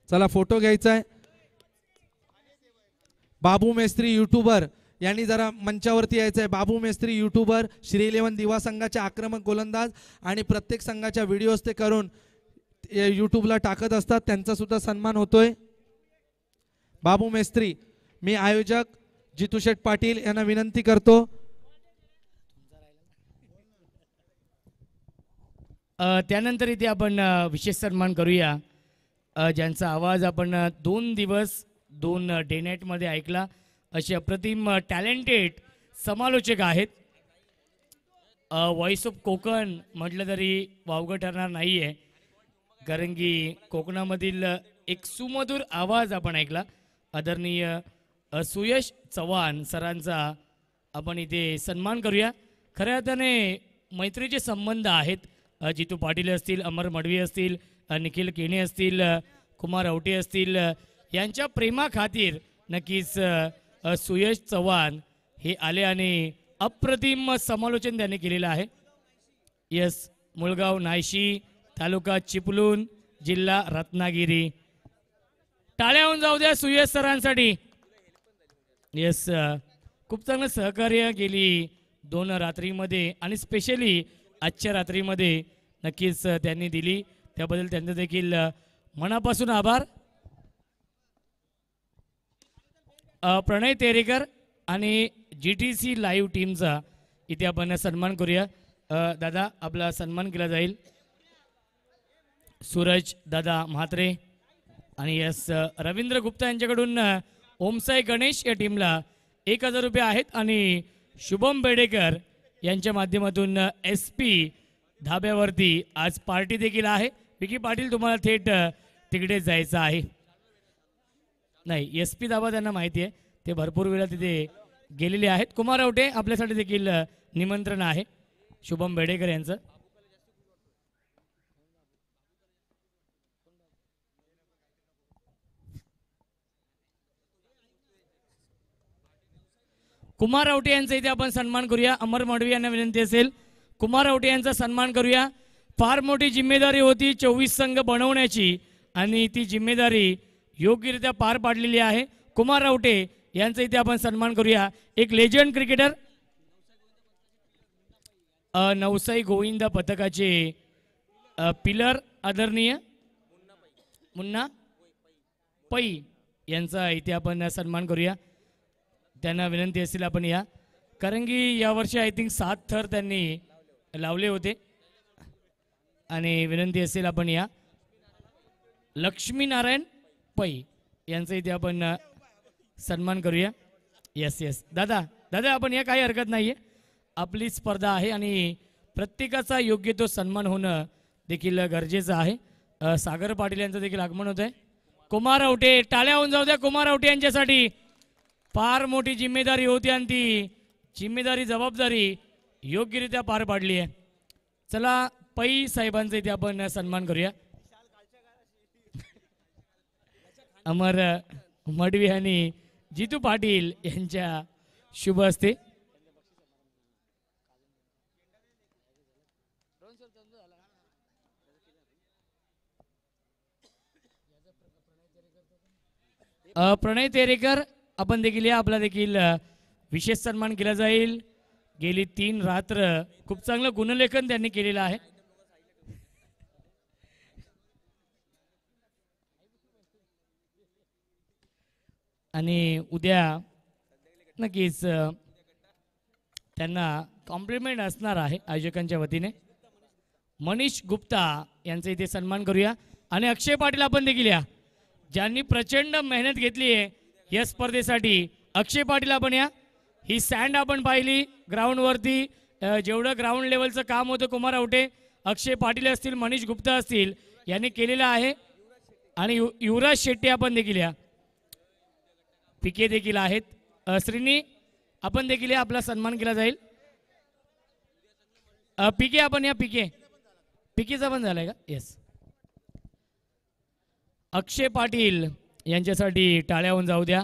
चला फोटो घ्यायचा आहे। बाबू मेस्त्री यूट्यूबर यांनी जरा मंचावरती यायचं आहे। बाबू मेस्त्री यूट्यूबर श्री 11 दिवा संघाचे आक्रमक गोलंदाज आणि प्रत्येक संघाच्या व्हिडिओज ते करून यूट्यूबला टाकत असतात, त्यांचा सुद्धा सन्मान होतोय। बाबू मेस्त्री, मी आयोजक जितू शेठ पाटील यांना विनंती करतो। त्यानंतर इथे आपण विशेष सन्मान करूया ज्यांचा आवाज आपण 2 दिवस 2 डे नाईट मध्ये ऐकला, असे अप्रतिम टॅलेंटेड समालोचक आहेत। व्हॉइस ऑफ कोकण म्हटलं तरी वावगं ठरणार नाही आहे, कारण की कोकणामधील एक सुमधुर आवाज आपण ऐकला। आदरणीय सुयश चव्हाण सरांचा आपण इथे सन्मान करूया। खऱ्या अर्थाने मैत्रीचे संबंध आहेत, जितू पाटील असतील, अमर मडवी असतील, निखिल केणे असतील, कुमार औटे असतील, यांच्या प्रेमाखातीर नक्कीच सुयश चव्हाण हे आले आणि अप्रतिम समालोचन त्यांनी केलेलं आहे। यस, मुळगाव नायशी, तालुका चिपळूण, जिल्हा रत्नागिरी। टाळ्या होऊन जाऊ द्या सुयश सरांसाठी। यस, खूप चांगलं सहकार्य गेली 2 रात्रीमध्ये आणि स्पेशली आजच्या रात्रीमध्ये नक्कीच त्यांनी दिली, त्याबद्दल त्यांचं देखील मनापासून आभार। प्रणय तेरेकर आणि GTC लाईव्ह टीमचा इथे आपण सन्मान करूया। दादा, आपला सन्मान केला जाईल। सूरज दादा म्हात्रे आणि यस रवींद्र गुप्ता यांच्याकडून ओमसाई गणेश या टीमला 1000 रुपये आहेत आणि शुभम बेडेकर यांच्या माध्यमातून SP धाब्यावरती आज पार्टी देखील आहे। विकी पाटील, तुम्हाला थेट तिकडे जायचं आहे। नाही, SP धाबा त्यांना माहिती आहे, ते भरपूर वेळा तिथे गेलेले आहेत। कुमार औटे, आपल्यासाठी देखील निमंत्रण आहे शुभम बेडेकर यांचं। कुमार औटे यांचा इथे आपण सन्मान करूया। अमर मडवी यांना विनंती असेल, कुमार औटे यांचा सन्मान करूया। फार मोठी जिम्मेदारी होती 24 संघ बनवण्याची आणि ती जिम्मेदारी योग्यरित्या पार पाडलेली आहे। कुमार औटे यांचा इथे आपण सन्मान करूया। एक लेजंड क्रिकेटर, नवसाई गोविंदा पथकाचे पिलर आदरणीय मुन्ना पै यांचा इथे आपण सन्मान करूया। त्यांना विनंती असेल आपण या, कारण की यावर्षी आय थिंक 7 थर त्यांनी लावले होते आणि विनंती असेल आपण या। लक्ष्मीनारायण पै यांचा इथे आपण सन्मान करूया। यस यस दादा, दादा आपण या, काही हरकत नाही आहे, आपली स्पर्धा आहे आणि प्रत्येकाचा योग्य तो सन्मान होणं देखील गरजेचं आहे। सागर पाटील यांचं देखील आगमन होत आहे। कुमार औटे, टाळ्या होऊन जाऊ द्या कुमार औटे यांच्यासाठी। फार मोठी जिम्मेदारी होती आणि ती जिम्मेदारी जबाबदारी योग्यरित्या पार पाडली आहे। चला पै साहेबांचा इथे आपण सन्मान करूया। अमर मडवी आणि जितू पाटील यांच्या शुभ हस्ते प्रणय तेरेकर आपण देखील या, आपला देखील विशेष सन्मान केला जाईल। गेली 3 रात्र खूप चांगलं गुणलेखन त्यांनी केलेलं आहे। आणि उद्या नक्कीच त्यांना कॉम्प्लिमेंट असणार आहे आयोजकांच्या वतीने। मनीष गुप्ता यांचा इथे सन्मान करूया। आणि अक्षय पाटील आपण देखील या, ज्यांनी प्रचंड मेहनत घेतली आहे या स्पर्धेसाठी। अक्षय पाटील आपण या। ही सँड आपण पाहिली ग्राउंडवरती, जेवढं ग्राउंड लेवलचं काम होतं कुमार औटे, अक्षय पाटील असतील, मनीष गुप्ता असतील यांनी केलेलं आहे। आणि युवराज शेट्टी आपण देखील या, पिके देखील आहेत। श्रीनी आपण देखील या, आपला सन्मान केला जाईल। पिके आपण या, पिकेचा पण झालाय का? येस, अक्षय पाटील यांच्यासाठी टाळ्या होऊन जाऊ द्या,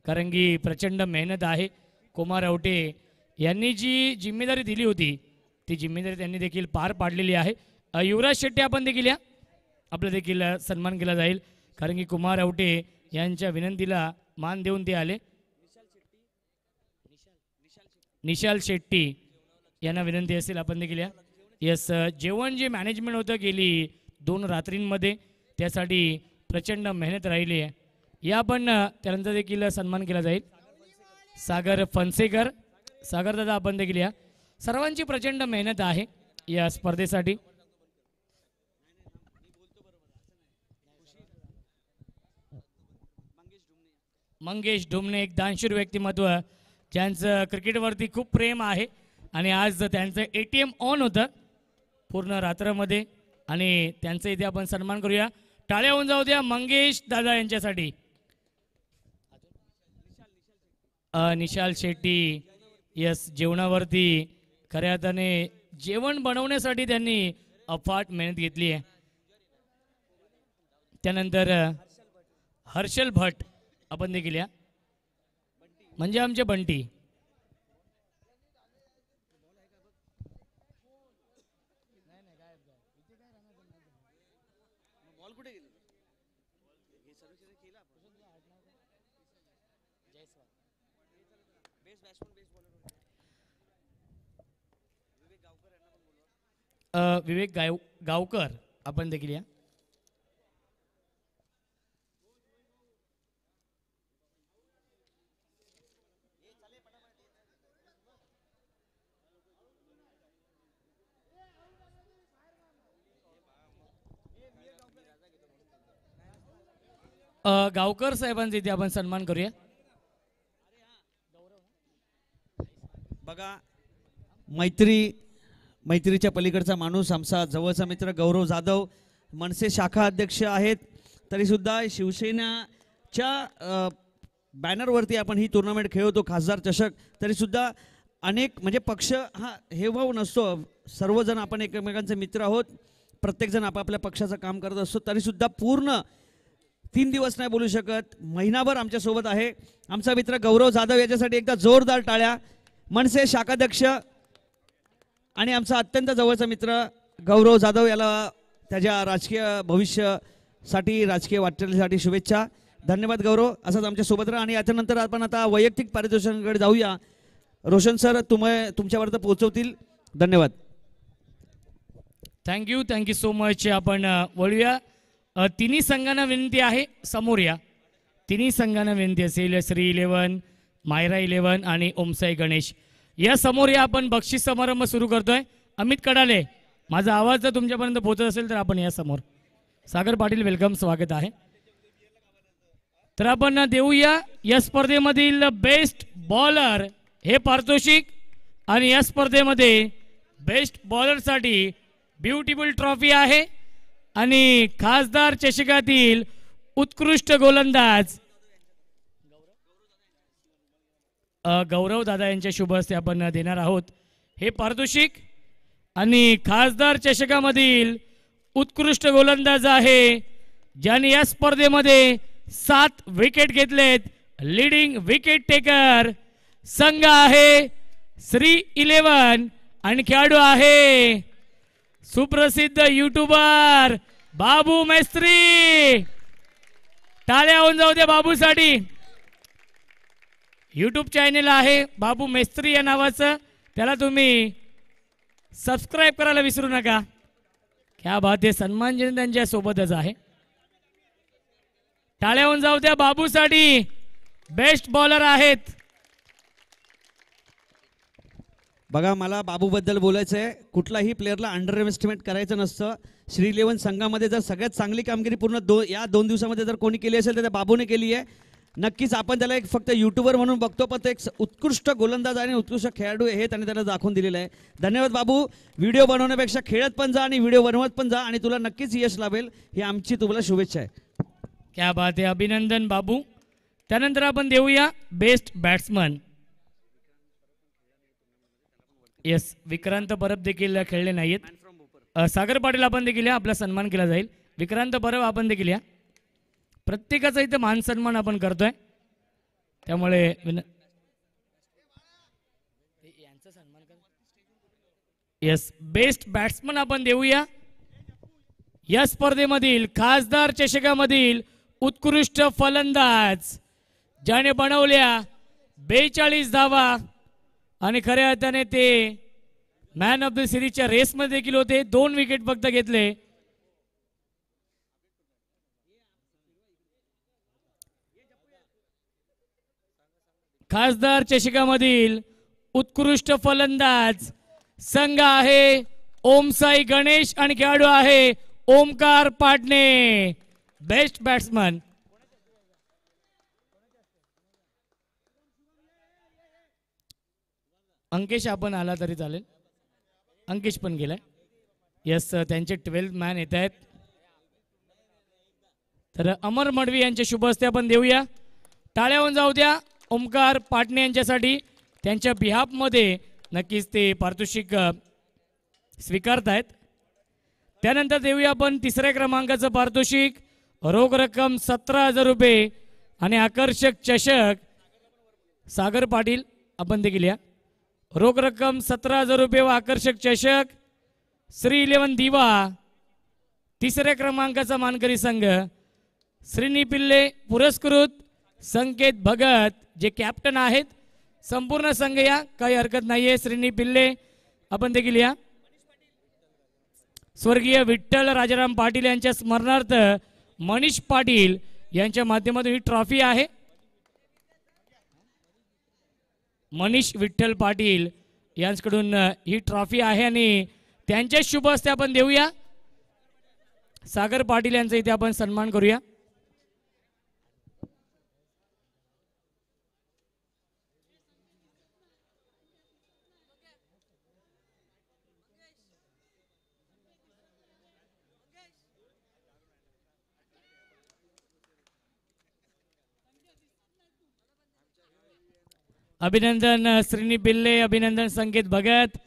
कारण की प्रचंड मेहनत आहे। कुमार औटे यांनी जी जिम्मेदारी दिली होती ती जिम्मेदारी त्यांनी देखील पार पाडलेली आहे। युवराज शेट्टी आपण देखील या, आपला देखील सन्मान केला जाईल। कारण की कुमार आवटे यांच्या विनंतीला मान देऊन ते आले. निशाल शेट्टी यांना विनंती असेल आपण देखील या. यस, जेवण जे मॅनेजमेंट होतं गेली 2 रात्रींमध्ये त्यासाठी प्रचंड मेहनत राहिली आहे. या पण त्यांचा देखील सन्मान केला जाईल. सागर फणसेकर, सागर दादा आपण देखील या. सर्वांची प्रचंड मेहनत आहे या स्पर्धेसाठी. मंगेश ढुमणे एक दानशूर व्यक्तिमत्व ज्यांचं क्रिकेटवरती खूप प्रेम आहे आणि आज त्यांचं ATM ऑन होतं पूर्ण रात्रमध्ये आणि त्यांचा इथे आपण सन्मान करूया. टाळ्या होऊन जाऊ द्या मंगेश दादा यांच्यासाठी. निशाल शेट्टी यस, जेवणावरती खऱ्या अर्थाने जेवण बनवण्यासाठी त्यांनी अफाट मेहनत घेतली आहे. त्यानंतर हर्षल भट आपण देखील या, म्हणजे आमचे बंटी. विवेक गावकर आपण देखील या. गावकर साहेबांचा इथे आपण सन्मान करूया. बघा, मैत्रीच्या पलीकडचा माणूस, आमचा जवळचा मित्र गौरव जाधव मनसे शाखा अध्यक्ष आहेत. तरीसुद्धा शिवसेनाच्या बॅनरवरती आपण ही टुर्नामेंट खेळवतो, खासदार चषक. तरीसुद्धा अनेक म्हणजे पक्ष हा हे भाव नसतो, सर्वजण आपण एकमेकांचे मित्र आहोत, प्रत्येकजण आपापल्या पक्षाचं काम करत असतो. तरीसुद्धा पूर्ण 3 दिवस नाही बोलू शकत, महिनाभर आमच्यासोबत आहे आमचा मित्र गौरव जाधव. याच्यासाठी एकदा जोरदार टाळ्या. मनसे शाखाध्यक्ष आणि आमचा अत्यंत जवळचा मित्र गौरव जाधव याला त्याच्या राजकीय भविष्यासाठी, राजकीय वाटचालीसाठी शुभेच्छा. धन्यवाद गौरव, असंच आमच्यासोबत राहा. आणि याच्यानंतर आपण आता वैयक्तिक पारितोषिकांकडे जाऊया. रोशन सर तुमच्यापर्यंत पोहोचवतील. धन्यवाद. Thank you so much. आपण वळूया. तिन्ही संघांना विनंती आहे समोर या. तिन्ही संघांना विनंती असेल, श्री 11, मायरा 11 आणि ओमसाई गणेश या समोर या. आपण बक्षीस समारंभ सुरू करतोय. अमित कडाले, माझा आवाज जर तुमच्यापर्यंत पोहोचत असेल तर आपण या समोर. सागर पाटील वेलकम, स्वागत आहे. तर आपण देऊया या स्पर्धेमधील बेस्ट बॉलर हे पारितोषिक आणि या स्पर्धेमध्ये बेस्ट बॉलरसाठी ब्युटिफुल ट्रॉफी आहे आणि खासदार चषकातील उत्कृष्ट गोलंदाज गौरव दादा यांच्या शुभ हस्ते आपण देणार आहोत हे पारितोषिक. आणि खासदार चषकामधील उत्कृष्ट गोलंदाज आहे ज्यांनी या स्पर्धेमध्ये 7 विकेट घेतलेत. लीडिंग विकेट टेकर संघ आहे श्री 11 आणि खेळाडू आहे सुप्रसिद्ध युट्यूबर बाबू मेस्त्री. टाळ्या होऊन जाऊ द्या बाबूसाठी. यूट्यूब चॅनल आहे बाबू मेस्त्री या नावाचं, त्याला तुम्ही सबस्क्राईब करायला विसरू नका. क्या बात आहे, सन्मानजन त्यांच्या सोबतच आहे. टाळ्या होऊन जाऊ द्या बाबूसाठी, बेस्ट बॉलर आहेत. बघा, मला बाबूबद्दल बोलायचं आहे. कुठलाही प्लेअरला अंडर एस्टिमेट करायचं नसतं. श्री 11 संघामध्ये जर सगळ्यात चांगली कामगिरी पूर्ण या 2 दिवसामध्ये जर कोणी केली असेल तर त्या बाबूने केली आहे. नक्कीच आपण त्याला एक फक्त युट्यूबर म्हणून बघतो, पण ते एक उत्कृष्ट गोलंदाज आणि उत्कृष्ट खेळाडू हे त्याने त्याला दाखवून दिलेलं आहे. धन्यवाद बाबू. व्हिडिओ बनवण्यापेक्षा खेळत पण जा आणि व्हिडिओ बनवत पण जा आणि तुला नक्कीच यश लाभेल, ही आमची तुम्हाला शुभेच्छा आहे. क्या बात आहे, अभिनंदन बाबू. त्यानंतर आपण देऊया best batsman. Yes, Vikrant Parab देखील खेळले नाहीत. सागर पाटील आपण देखील या, आपला सन्मान केला जाईल. विक्रांत परब आपण देखील या. प्रत्येकाचा इथे मान सन्मान आपण करतोय, त्यामुळे येस, बेस्ट बॅट्समन आपण देऊया. या स्पर्धेमधील खासदार चषकामधील उत्कृष्ट फलंदाज ज्याने बनवल्या 42 धावा आणि खऱ्या अर्थाने ते मॅन ऑफ द सिरीजच्या रेसमध्ये देखील होते. 2 विकेट फक्त घेतले. खासदार चषकामधील उत्कृष्ट फलंदाज संघ आहे ओमसाई गणेश आणि खेळाडू आहे ओमकार पाटणे. Best batsman. अंकेश आपण आला तरी चालेल. अंकेश पण गेलाय. यस त्यांचे 12 मॅन येत आहेत. तर अमर मडवी यांच्या शुभ हस्ते आपण देऊया. टाळ्या होऊन जाऊ द्या ओमकार पाटणे यांच्यासाठी. त्यांच्या बिहाफमध्ये नक्कीच ते पारितोषिक स्वीकारतायत. त्यानंतर देऊया आपण 3ऱ्या क्रमांकाचं पारितोषिक. रोख रक्कम 17,000 रुपये आणि आकर्षक चषक सागर पाटील आपण देखील या. रोख रक्कम 17,000 रुपये व आकर्षक चषक श्री 11 दिवा 3ऱ्या क्रमांकाचा मानकरी संघ. श्रीनी पिल्ले पुरस्कृत संकेत भगत जे कॅप्टन आहेत. संपूर्ण संघ या, काही हरकत नाहीये. श्रीनी पिल्ले आपण देखील या. स्वर्गीय विठ्ठल राजाराम पाटील यांच्या स्मरणार्थ मनीष पाटील यांच्या माध्यमातून ही ट्रॉफी आहे. मनीष विठ्ठल पाटील यांच्याकडून ही ट्रॉफी आहे आणि त्यांच्या शुभ हस्ते आपण देऊया. सागर पाटील यांचा इथे आपण सन्मान करूया. अभिनंदन श्रीनी पिल्ले. अभिनंदन संकेत भगत.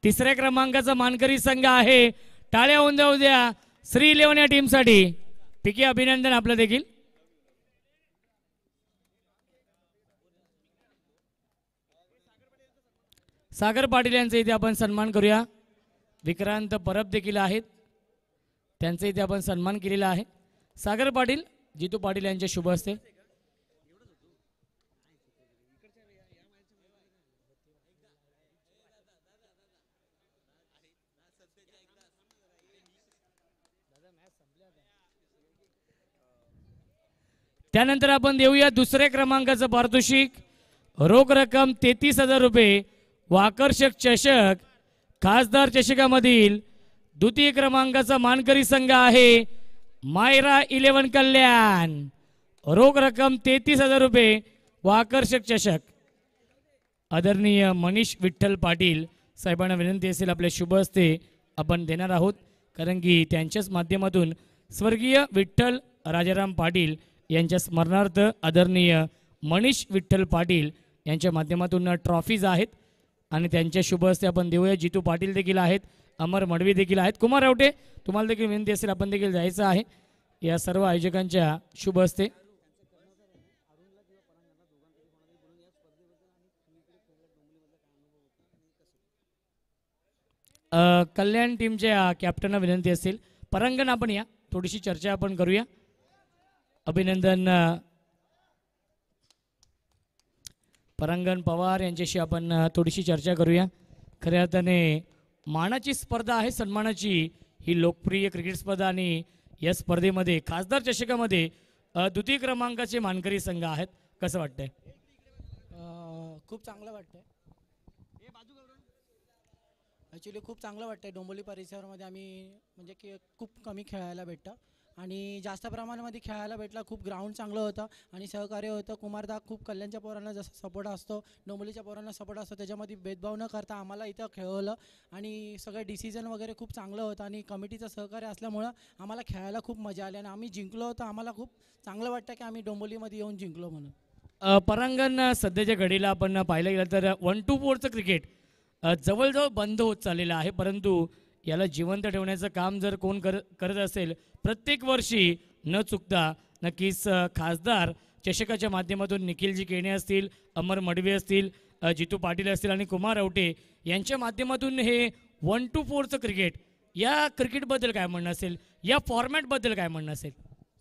3ऱ्या क्रमांकाचा मानकरी संघ आहे. टाळ्या होऊन जाऊ द्या श्री 11 या टीमसाठी. पिके अभिनंदन आपलं देखील. सागर पाटील यांचा इथे आपण सन्मान करूया. विक्रांत परब देखील आहेत. त्यांचा इथे आपण सन्मान केलेला आहे. सागर पाटील जितू पाटील यांच्या शुभ हस्ते. त्यानंतर आपण देऊया 2ऱ्या क्रमांकाचं पारितोषिक. रोख रक्कम 33,000 रुपये व आकर्षक चषक खासदार चषकामधील 2य क्रमांकाचा मानकरी संघ आहे मायरा 11 कल्याण. रोख रक्कम 33,000 रुपये व आकर्षक चषक. आदरणीय मनीष विठ्ठल पाटील साहेबांना विनंती असेल आपल्या शुभ हस्ते आपण देणार आहोत, कारण की त्यांच्याच माध्यमातून स्वर्गीय विठ्ठल राजाराम पाटील यांच्या स्मरणार्थ आदरणीय मनीष विठ्ठल पाटील यांच्या माध्यमातून ट्रॉफीज आहेत आणि त्यांच्या शुभ हस्ते आपण देऊया. जितू पाटील देखील आहेत. अमर मडवी देखील आहेत. कुमार रावटे तुम्हाला देखील विनंती असेल आपण देखील जायचं आहे या सर्व आयोजकांच्या शुभ हस्ते. कल्याण टीमच्या कॅप्टनना विनंती असेल परांगण आपण या, थोडीशी चर्चा आपण करूया. अभिनंदन परांगण पवार यांच्याशी आपण थोडीशी चर्चा करूया. खऱ्या अर्थाने मानाची स्पर्धा आहे, सन्मानाची ही लोकप्रिय क्रिकेट स्पर्धा आणि या स्पर्धेमध्ये खासदार चषकामध्ये 2य क्रमांकाचे मानकरी संघ आहेत. कसं वाटतंय? खूप चांगलं वाटतंय. ॲक्च्युली खूप चांगलं वाटतंय. डोंबिवली परिसरामध्ये आम्ही म्हणजे की खूप कमी खेळायला भेटतं आणि जास्त प्रमाणामध्ये खेळायला भेटला. खूप ग्राउंड चांगलं होतं आणि सहकार्य होतं. कुमारदा खूप कल्याणच्या पोरांना जसं सपोर्ट असतो, डोंबिवलीच्या पोरांना सपोर्ट असतो, त्याच्यामध्ये भेदभाव न करता आम्हाला इथं खेळवलं आणि सगळं डिसिजन वगैरे खूप चांगलं होतं आणि कमिटीचं सहकार्य असल्यामुळं आम्हाला खेळायला खूप मजा आली आणि आम्ही जिंकलो होतो. आम्हाला खूप चांगलं वाटतं की आम्ही डोंबिवलीमध्ये येऊन जिंकलो म्हणून. परांगण सध्याच्या घडीला आपण पाहिलं गेलं तर 1-2-4चं क्रिकेट जवळजवळ बंद होत चाललेलं आहे, परंतु याला जिवंत ठेवण्याचं काम जर कोण करत असेल प्रत्येक वर्षी न चुकता नक्कीच खासदार चषकाच्या माध्यमातून निखिलजी केणे असतील, अमर मडवी असतील, जितू पाटील असतील आणि कुमार आवटे यांच्या माध्यमातून हे 1-2-4चं क्रिकेट, या क्रिकेटबद्दल काय म्हणणं असेल, या फॉर्मॅटबद्दल काय म्हणणं असेल?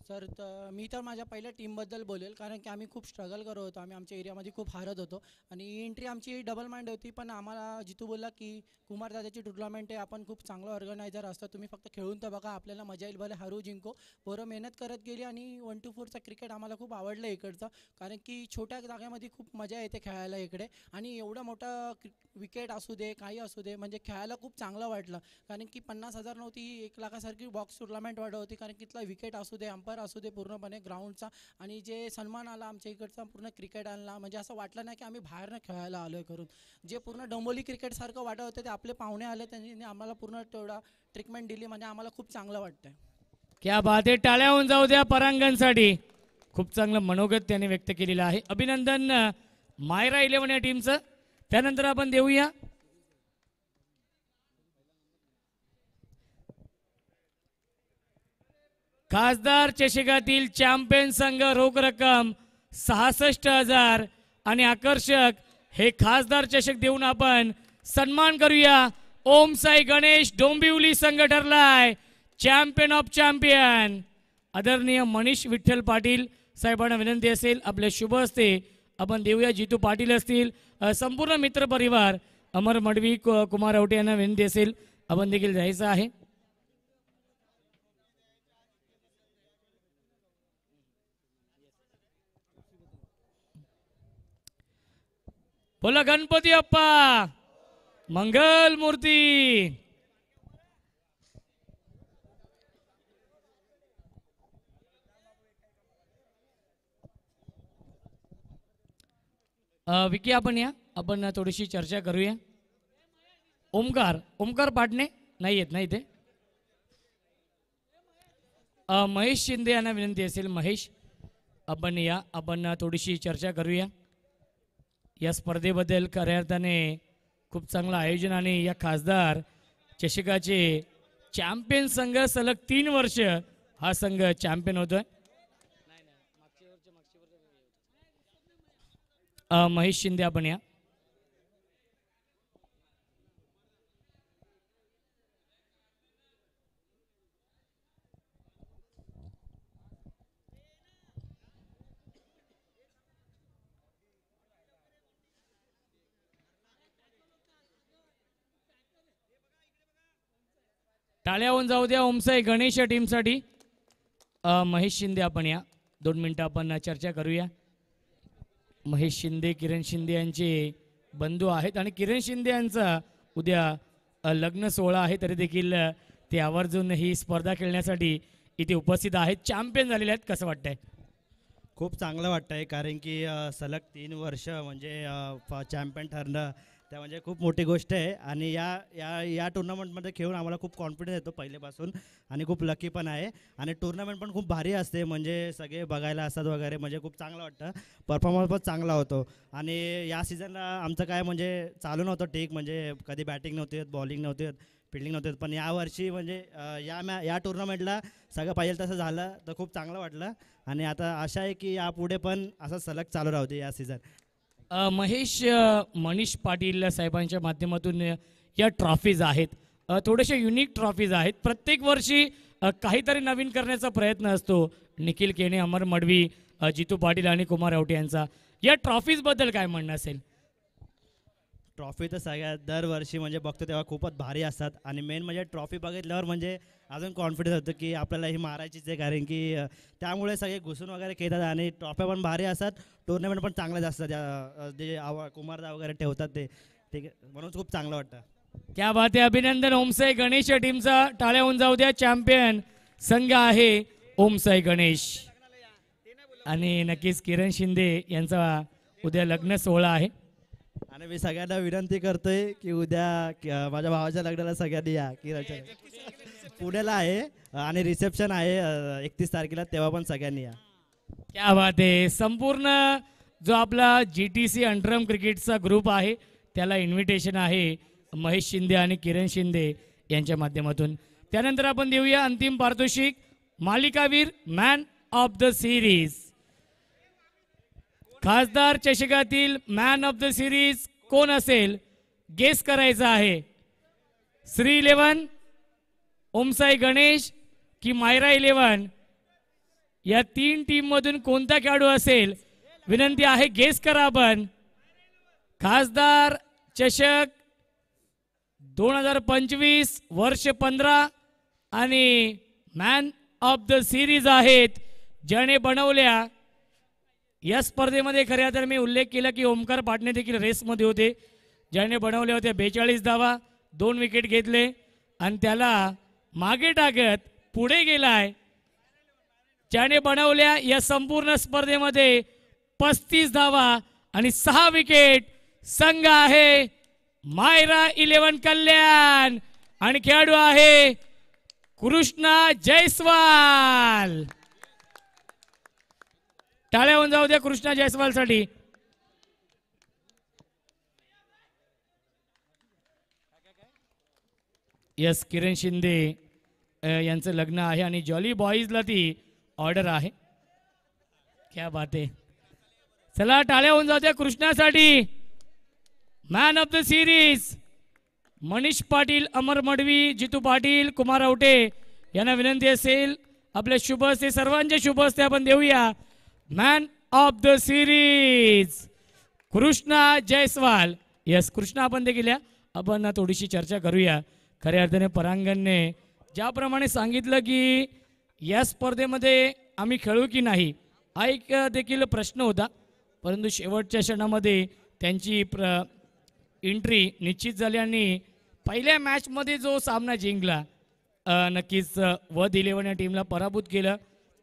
सर तर मी तर माझ्या पहिल्या टीमबद्दल बोलेल, कारण की आम्ही खूप स्ट्रगल करत होतो. आम्ही आमच्या एरियामध्ये खूप हारत होतो आणि एंट्री आमची डबल माइंड होती. पण आम्हाला जितू बोलला की कुमार दादाची टुर्नामेंट आहे, आपण खूप चांगलं ऑर्गनायझर असतं, तुम्ही फक्त खेळून तर बघा, आपल्याला मजा येईल, भले हरू जिंको. पोरं मेहनत करत गेली आणि 1-4चा क्रिकेट आम्हाला खूप आवडलं इकडचं, कारण की छोट्या जागेमध्ये खूप मजा येते खेळायला इकडे. आणि एवढा मोठा विकेट असू दे, काही असू दे, म्हणजे खेळायला खूप चांगलं वाटलं. कारण की 50,000 नव्हती, 1,00,000सारखी बॉक्स टुर्नामेंट वाढ होती, कारण की तिथला विकेट असू दे, अंपायर असू दे, पूर्णपणे ग्राउंडचा. आणि जे सन्मान आला आमच्या इकडचा, पूर्ण क्रिकेट आणला, म्हणजे असं वाटलं नाही की आम्ही बाहेरनं खेळायला आलो आहे करून. जे पूर्ण डोंबोली क्रिकेटसारखं वाटत होतं, ते आपले पाहुणे आले, त्यांनी आम्हाला पूर्ण तेवढा ट्रीटमेंट दिली, म्हणजे आम्हाला खूप चांगलं वाटतंय. क्या बात आहे, टाळ्या होऊन जाऊ द्या परांगणसाठी. खूप चांगलं मनोगत त्याने व्यक्त केलेलं आहे. अभिनंदन मायरा 11 या टीमचं. त्यानंतर आपण देऊया खासदार चषकातील चॅम्पियन संघ रोख रक्कम 66,000 आणि आकर्षक हे खासदार चषक देऊन आपण सन्मान करूया. ओम साई गणेश डोंबिवली संघ ठरलाय चॅम्पियन ऑफ चॅम्पियन. आदरणीय मनीष विठ्ठल पाटील साहेबांना विनंती असेल आपल्या शुभ हस्ते आपण देऊया. जितू पाटील असतील, संपूर्ण मित्र परिवार, अमर मडवी, कुमार आवटे यांना विनंती असेल आपण देखील जायचं आहे. बोला गणपती अप्पा मंगल मूर्ती. विकी आपण या, आपण थोडीशी चर्चा करूया. ओमकार पाटणे नाही येत नाही ते. महेश शिंदे यांना विनंती असेल, महेश आपण या, आपण थोडीशी चर्चा करूया. या स्पर्धेबद्दल खऱ्या अर्थाने खूप चांगलं आयोजन आणि या खासदार चषकाचे चॅम्पियन संघ सलग 3 वर्ष हा संघ चॅम्पियन होतोय. महेश शिंदे आपण या. टाळ्या होऊन जाऊ द्या ओमसाई गणेश या टीमसाठी. महेश शिंदे आपण या, 2 मिनिटं आपण चर्चा करूया. महेश शिंदे किरण शिंदे यांचे बंधू आहेत आणि किरण शिंदे यांचा उद्या लग्न सोहळा आहे, तरी देखील ते आवर्जून ही स्पर्धा खेळण्यासाठी इथे उपस्थित आहेत. चॅम्पियन झालेले आहेत, कसं वाटतंय? खूप चांगलं वाटतं आहे, कारण की सलग 3 वर्ष म्हणजे चॅम्पियन ठरणं त्या म्हणजे खूप मोठी गोष्ट आहे. आणि या या या टुर्नामेंटमध्ये खेळून आम्हाला खूप कॉन्फिडन्स येतो पहिलेपासून आणि खूप लकी पण आहे. आणि टुर्नामेंट पण खूप भारी असते, म्हणजे सगळे बघायला असतात वगैरे, म्हणजे खूप चांगलं वाटतं. परफॉर्मन्स पण चांगला होतो. आणि या सीझनला आमचं काय म्हणजे चालू नव्हतं ठीक, म्हणजे कधी बॅटिंग नव्हती येत, बॉलिंग नव्हती येत, फिल्डिंग नव्हती येत. पण यावर्षी म्हणजे या टुर्नामेंटला सगळं पाहिजे तसं झालं तर खूप चांगलं वाटलं. आणि आता आशा आहे की यापुढे पण असं सलग चालू राहू दे या सीझन. मनीष पाटील साहेबांच्या माध्यमातून या ट्रॉफीज आहेत, थोडेसे युनिक ट्रॉफीज आहेत. प्रत्येक वर्षी काहीतरी नवीन करण्याचा प्रयत्न असतो. निखिल केने, अमर मडवी, जितू पाटील आणि कुमार आवटे यांचा. या ट्रॉफीजबद्दल काय म्हणणं असेल? ट्रॉफी तर सगळ्यात दरवर्षी म्हणजे बघतो तेव्हा खूपच भारी असतात. आणि मेन म्हणजे ट्रॉफी बघितल्यावर म्हणजे अजून कॉन्फिडन्स होतं की आपल्याला ही मारायचीच आहे, कारण की त्यामुळे सगळे घुसून वगैरे खेळतात आणि ट्रॉफ्या पण भारी असतात. टुर्नामेंट पण चांगले असतात, जे कुमारदा वगैरे ठेवतात ते ठीक आहे, म्हणून खूप चांगलं वाटतं. क्या बात आहे. अभिनंदन ओमसाई गणेश या टीमचा. टाळ्या होऊन जाऊ द्या. चॅम्पियन संघ आहे ओमसाई गणेश. आणि नक्कीच किरण शिंदे यांचा उद्या लग्न सोहळा आहे. आणि मी सगळ्यांना विनंती करतोय की उद्या माझ्या भावाच्या लग्नाला सगळ्यांनी या. पुण्याला आहे आणि रिसेप्शन आहे 31 तारखेला, तेव्हा पण सगळ्यांनी या. क्या बात आहे. संपूर्ण जो आपला GTC अंडरम क्रिकेटचा ग्रुप आहे त्याला इन्व्हिटेशन आहे महेश शिंदे आणि किरण शिंदे यांच्या माध्यमातून. त्यानंतर आपण देऊया अंतिम पारितोषिक, मालिकावीर मॅन ऑफ द सिरीज. खासदार चषकातील मॅन ऑफ द सिरीज कोण असेल गेस करायचा आहे. श्री 11, ओमसाई गणेश की मायरा 11? या 3 टीम मधून कोणता खेळाडू असेल विनंती आहे गेस करा आपण. खासदार चषक 2025 वर्ष 15 आणि मॅन ऑफ द सिरीज आहेत ज्याने बनवल्या. या स्पर्धेमध्ये खऱ्या तर मी उल्लेख केला की ओमकार पाटणे देखील रेसमध्ये होते ज्याने बनवल्या होत्या 42 धावा, 2 विकेट घेतले आणि त्याला मागे टाकत पुढे गेलाय ज्याने बनवल्या या संपूर्ण स्पर्धेमध्ये 35 धावा आणि 6 विकेट. संघ आहे मायरा 11 कल्याण आणि खेळाडू आहे कृष्णा जयस्वाल. टाळ्या होऊन जाऊ द्या कृष्णा जयस्वाल साठी. यस, किरण शिंदे यांचं लग्न आहे आणि जॉली बॉईजला ती ऑर्डर आहे. क्या बात आहे. चला टाळ्या होऊन जाऊ द्या कृष्णासाठी. Man of the series Manish Patil, Amar Madvi, Jitu Patil, Kumar Awate यांना विनंती असेल आपल्या शुभ हस्ते, सर्वांचे शुभ हस्ते आपण देऊया. Man of the series Krishna Jaiswal. Yes, Krishna आपण देखील या. आपण थोडीशी चर्चा करूया. खऱ्या अर्थाने परांगणने ज्याप्रमाणे सांगितलं की या स्पर्धेमध्ये आम्ही खेळू की नाही हा एक देखील प्रश्न होता, परंतु शेवटच्या क्षणामध्ये त्यांची एंट्री निश्चित झाली आणि पहिल्या मॅचमध्ये जो सामना जिंकला नक्कीच वध 11 या टीमला पराभूत केलं.